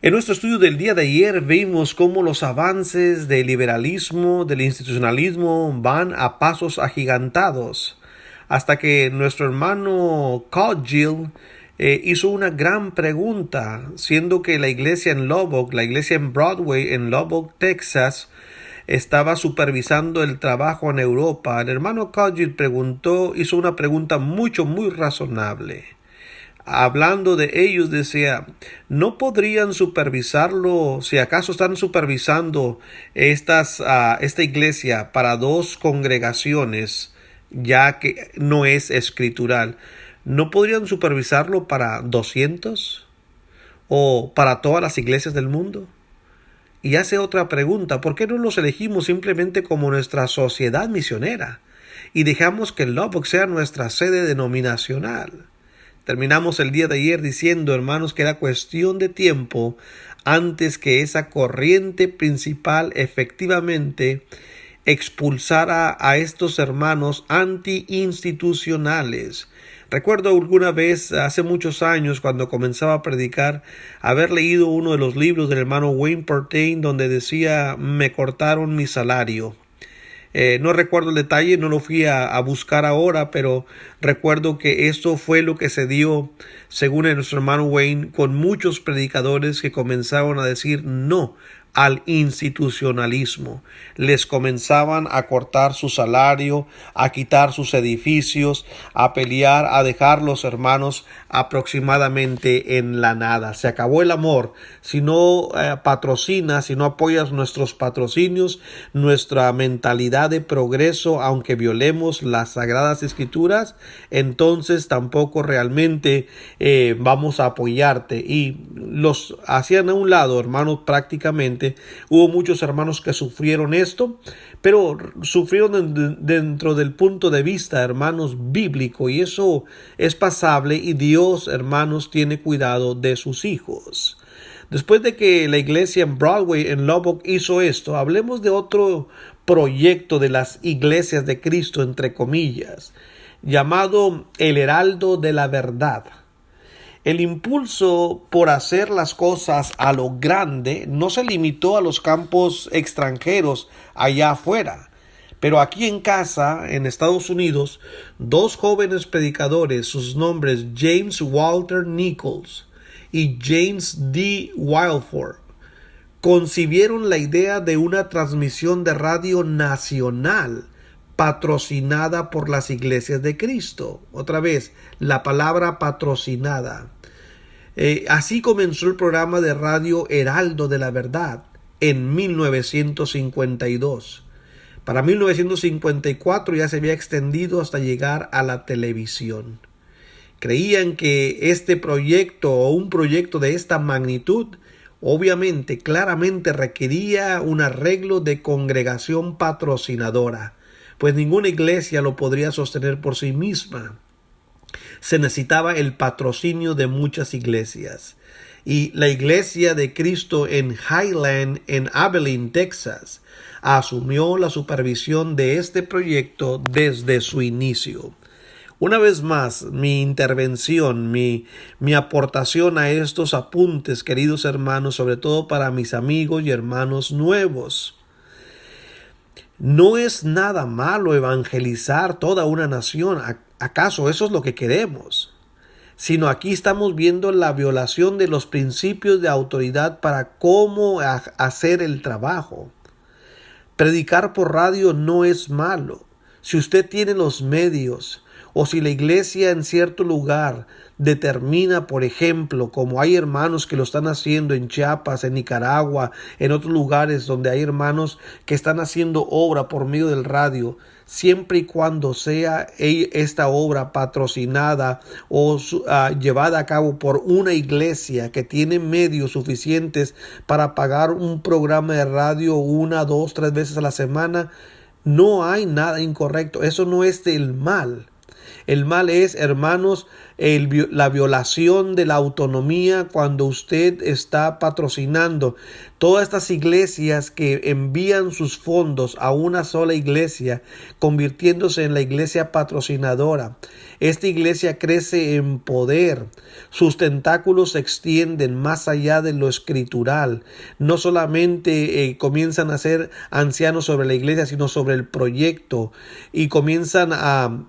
En nuestro estudio del día de ayer vimos cómo los avances del liberalismo, del institucionalismo van a pasos agigantados, hasta que nuestro hermano Coggill hizo una gran pregunta, siendo que la iglesia en Lubbock, la iglesia en Broadway en Lubbock, Texas, estaba supervisando el trabajo en Europa. El hermano Coggill hizo una pregunta muy razonable. Hablando de ellos, decía, ¿no podrían supervisarlo? Si acaso están supervisando esta iglesia para dos congregaciones, ya que no es escritural, ¿no podrían supervisarlo para 200 o para todas las iglesias del mundo? Y hace otra pregunta, ¿por qué no los elegimos simplemente como nuestra sociedad misionera y dejamos que Lubbock sea nuestra sede denominacional? Terminamos el día de ayer diciendo, hermanos, que era cuestión de tiempo antes que esa corriente principal efectivamente expulsara a estos hermanos anti-institucionales. Recuerdo alguna vez, hace muchos años, cuando comenzaba a predicar, haber leído uno de los libros del hermano Wayne Pertain donde decía, me cortaron mi salario. No recuerdo el detalle, no lo fui a buscar ahora, pero recuerdo que esto fue lo que se dio, según nuestro hermano Wayne, con muchos predicadores que comenzaron a decir no al institucionalismo. Les comenzaban a cortar su salario, a quitar sus edificios, a pelear, a dejar los hermanos aproximadamente en la nada. Se acabó el amor. Si no patrocinas, si no apoyas nuestros patrocinios, nuestra mentalidad de progreso, aunque violemos las sagradas escrituras, entonces tampoco realmente vamos a apoyarte. Y los hacían a un lado, hermanos, prácticamente. Hubo muchos hermanos que sufrieron esto, pero sufrieron dentro del punto de vista, hermanos, bíblico, y eso es pasable, y Dios, hermanos, tiene cuidado de sus hijos. Después de que la iglesia en Broadway, en Lubbock, hizo esto, hablemos de otro proyecto de las iglesias de Cristo, entre comillas, llamado el Heraldo de la Verdad. El impulso por hacer las cosas a lo grande no se limitó a los campos extranjeros allá afuera. Pero aquí en casa, en Estados Unidos, dos jóvenes predicadores, sus nombres James Walter Nichols y James D. Wilford, concibieron la idea de una transmisión de radio nacional patrocinada por las iglesias de Cristo. Otra vez, la palabra patrocinada. Así comenzó el programa de radio Heraldo de la Verdad en 1952. Para 1954 ya se había extendido hasta llegar a la televisión. Creían que este proyecto o un proyecto de esta magnitud obviamente, claramente requería un arreglo de congregación patrocinadora, pues ninguna iglesia lo podría sostener por sí misma. Se necesitaba el patrocinio de muchas iglesias. Y la iglesia de Cristo en Highland, en Abilene, Texas, asumió la supervisión de este proyecto desde su inicio. Una vez más, mi intervención, mi aportación a estos apuntes, queridos hermanos, sobre todo para mis amigos y hermanos nuevos. No es nada malo evangelizar toda una nación. ¿Acaso eso es lo que queremos? Sino aquí estamos viendo la violación de los principios de autoridad para cómo hacer el trabajo. Predicar por radio no es malo. Si usted tiene los medios, o si la iglesia en cierto lugar determina, por ejemplo, como hay hermanos que lo están haciendo en Chiapas, en Nicaragua, en otros lugares donde hay hermanos que están haciendo obra por medio del radio, siempre y cuando sea esta obra patrocinada o llevada a cabo por una iglesia que tiene medios suficientes para pagar un programa de radio 1, 2, 3 veces a la semana, no hay nada incorrecto. Eso no es del mal. El mal es, hermanos, la violación de la autonomía cuando usted está patrocinando todas estas iglesias que envían sus fondos a una sola iglesia, convirtiéndose en la iglesia patrocinadora. Esta iglesia crece en poder, sus tentáculos se extienden más allá de lo escritural. No solamente comienzan a ser ancianos sobre la iglesia, sino sobre el proyecto, y comienzan a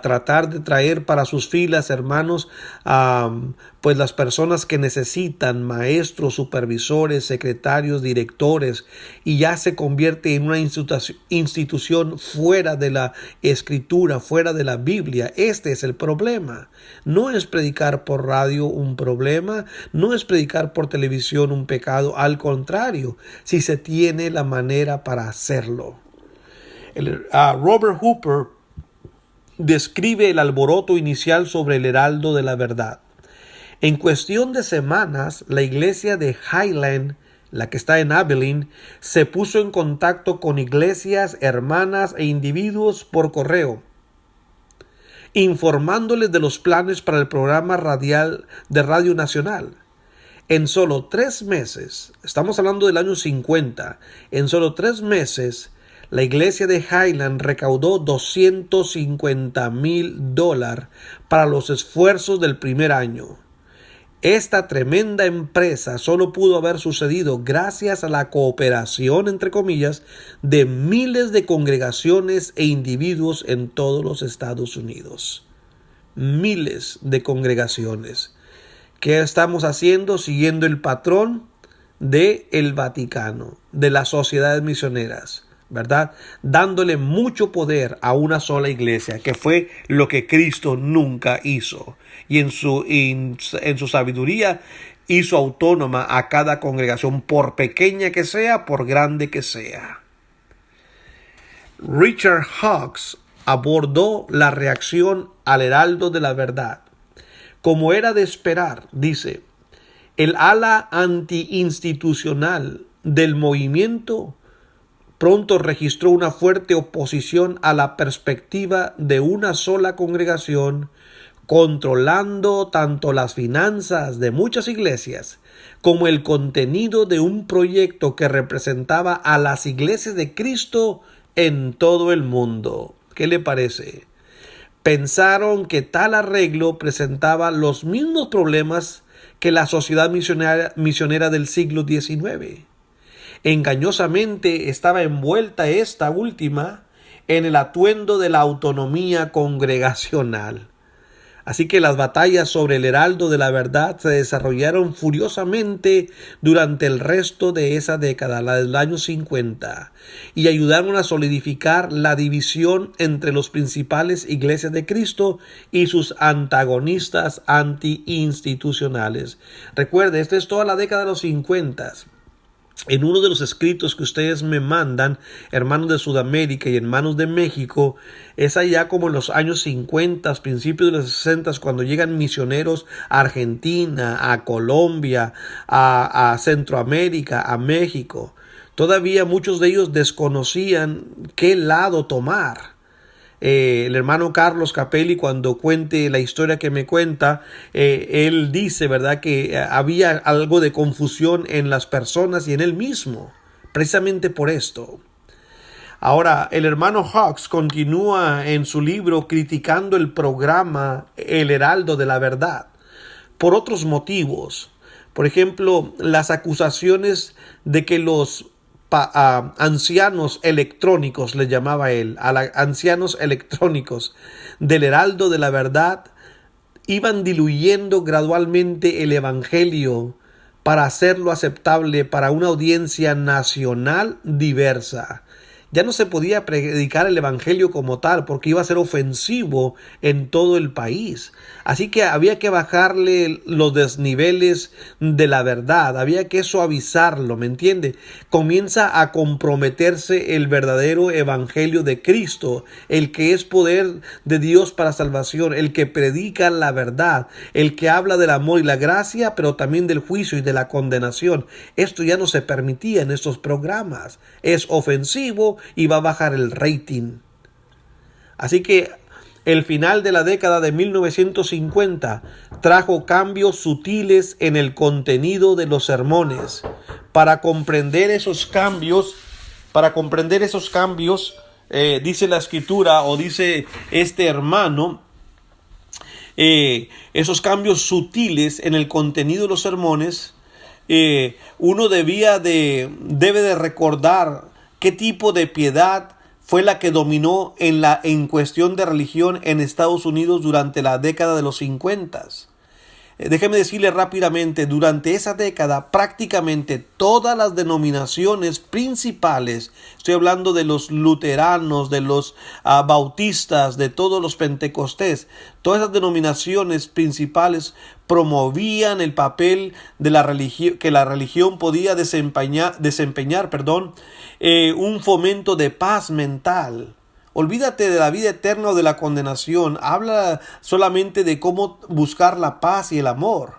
tratar de traer para sus filas, hermanos, pues las personas que necesitan, maestros, supervisores, secretarios, directores, y ya se convierte en una institución fuera de la escritura, fuera de la Biblia. Este es el problema. No es predicar por radio un problema, no es predicar por televisión un pecado, al contrario, si se tiene la manera para hacerlo. Robert Hooper describe el alboroto inicial sobre el heraldo de la verdad. En cuestión de semanas, la iglesia de Highland, la que está en Abilene, se puso en contacto con iglesias, hermanas e individuos por correo, informándoles de los planes para el programa radial de Radio Nacional. En solo 3 meses, estamos hablando del año 50, en solo 3 meses, la iglesia de Highland recaudó $250,000 para los esfuerzos del primer año. Esta tremenda empresa solo pudo haber sucedido gracias a la cooperación, entre comillas, de miles de congregaciones e individuos en todos los Estados Unidos. Miles de congregaciones. ¿Qué estamos haciendo? Siguiendo el patrón del Vaticano, de las sociedades misioneras, ¿verdad? Dándole mucho poder a una sola iglesia, que fue lo que Cristo nunca hizo. Y en su sabiduría hizo autónoma a cada congregación, por pequeña que sea, por grande que sea. Richard Hawkes abordó la reacción al heraldo de la verdad. Como era de esperar, dice, el ala antiinstitucional del movimiento pronto registró una fuerte oposición a la perspectiva de una sola congregación controlando tanto las finanzas de muchas iglesias como el contenido de un proyecto que representaba a las iglesias de Cristo en todo el mundo. ¿Qué le parece? Pensaron que tal arreglo presentaba los mismos problemas que la sociedad misionera del siglo XIX. Engañosamente estaba envuelta esta última en el atuendo de la autonomía congregacional. Así que las batallas sobre el heraldo de la verdad se desarrollaron furiosamente durante el resto de esa década, la del año 50, y ayudaron a solidificar la división entre los principales iglesias de Cristo y sus antagonistas anti-institucionales. Recuerde, esta es toda la década de los 50. En uno de los escritos que ustedes me mandan, hermanos de Sudamérica y hermanos de México, es allá como en los años 50, principios de los 60, cuando llegan misioneros a Argentina, a Colombia, a Centroamérica, a México. Todavía muchos de ellos desconocían qué lado tomar. El hermano Carlos Capelli, cuando cuente la historia que me cuenta, él dice, ¿verdad?, que había algo de confusión en las personas y en él mismo, precisamente por esto. Ahora, el hermano Hawkes continúa en su libro criticando el programa El Heraldo de la Verdad por otros motivos. Por ejemplo, las acusaciones de que los ancianos electrónicos, le llamaba él, ancianos electrónicos del Heraldo de la Verdad, iban diluyendo gradualmente el evangelio para hacerlo aceptable para una audiencia nacional diversa. Ya no se podía predicar el evangelio como tal porque iba a ser ofensivo en todo el país. Así que había que bajarle los desniveles de la verdad, había que suavizarlo, ¿me entiende? Comienza a comprometerse el verdadero evangelio de Cristo, el que es poder de Dios para salvación, el que predica la verdad, el que habla del amor y la gracia, pero también del juicio y de la condenación. Esto ya no se permitía en estos programas. Es ofensivo y va a bajar el rating. Así que El final de la década de 1950 trajo cambios sutiles en el contenido de los sermones. Para comprender esos cambios, dice la escritura o dice este hermano, esos cambios sutiles en el contenido de los sermones, uno debe de recordar qué tipo de piedad fue la que dominó en cuestión de religión en Estados Unidos durante la década de los 50. Déjeme decirle rápidamente, durante esa década prácticamente todas las denominaciones principales, estoy hablando de los luteranos, de los bautistas, de todos los pentecostés, todas esas denominaciones principales promovían el papel de la religión, que la religión podía desempeñar, un fomento de paz mental. Olvídate de la vida eterna o de la condenación. Habla solamente de cómo buscar la paz y el amor.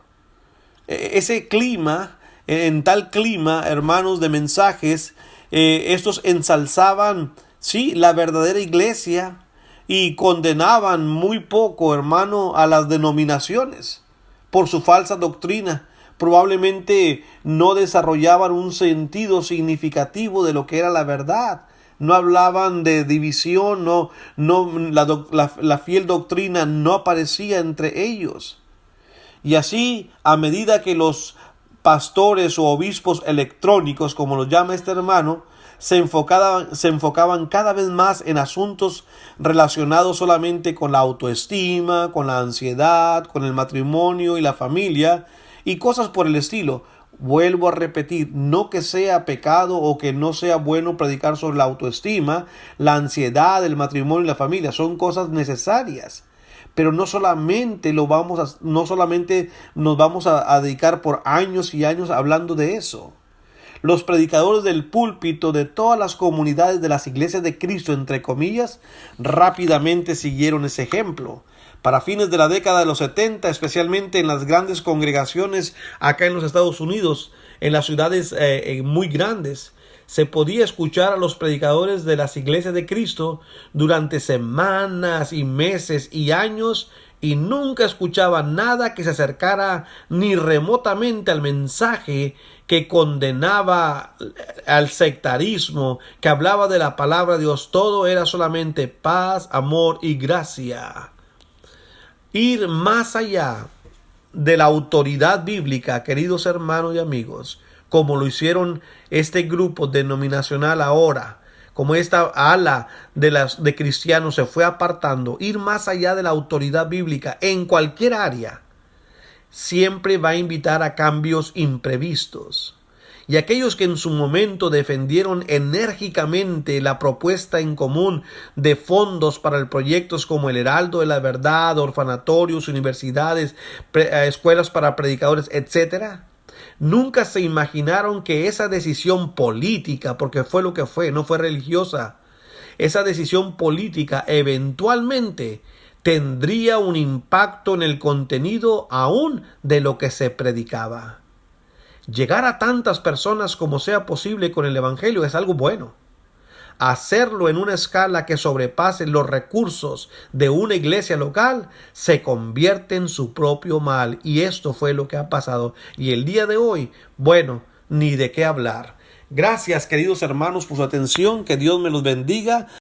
Ese clima, en tal clima, hermanos, de mensajes, estos ensalzaban, sí, la verdadera iglesia y condenaban muy poco, hermano, a las denominaciones por su falsa doctrina. Probablemente no desarrollaban un sentido significativo de lo que era la verdad. No hablaban de división, la fiel doctrina no aparecía entre ellos. Y así, a medida que los pastores o obispos electrónicos, como los llama este hermano, se enfocaban cada vez más en asuntos relacionados solamente con la autoestima, con la ansiedad, con el matrimonio y la familia, y cosas por el estilo. Vuelvo a repetir, no que sea pecado o que no sea bueno predicar sobre la autoestima, la ansiedad, el matrimonio y la familia, son cosas necesarias. Pero no solamente nos vamos a dedicar por años y años hablando de eso. Los predicadores del púlpito de todas las comunidades de las iglesias de Cristo, entre comillas, rápidamente siguieron ese ejemplo. Para fines de la década de los 70, especialmente en las grandes congregaciones acá en los Estados Unidos, en las ciudades muy grandes, se podía escuchar a los predicadores de las iglesias de Cristo durante semanas y meses y años, y nunca escuchaba nada que se acercara ni remotamente al mensaje que condenaba al sectarismo, que hablaba de la palabra de Dios. Todo era solamente paz, amor y gracia. Ir más allá de la autoridad bíblica, queridos hermanos y amigos, como lo hicieron este grupo denominacional ahora, como esta ala de cristianos se fue apartando, ir más allá de la autoridad bíblica en cualquier área, siempre va a invitar a cambios imprevistos. Y aquellos que en su momento defendieron enérgicamente la propuesta en común de fondos para proyectos como el Heraldo de la Verdad, orfanatorios, universidades, escuelas para predicadores, etc., nunca se imaginaron que esa decisión política, porque fue lo que fue, no fue religiosa, esa decisión política eventualmente tendría un impacto en el contenido aún de lo que se predicaba. Llegar a tantas personas como sea posible con el evangelio es algo bueno. Hacerlo en una escala que sobrepase los recursos de una iglesia local se convierte en su propio mal, y esto fue lo que ha pasado. Y el día de hoy, bueno, ni de qué hablar. Gracias, queridos hermanos, por su atención. Que Dios me los bendiga.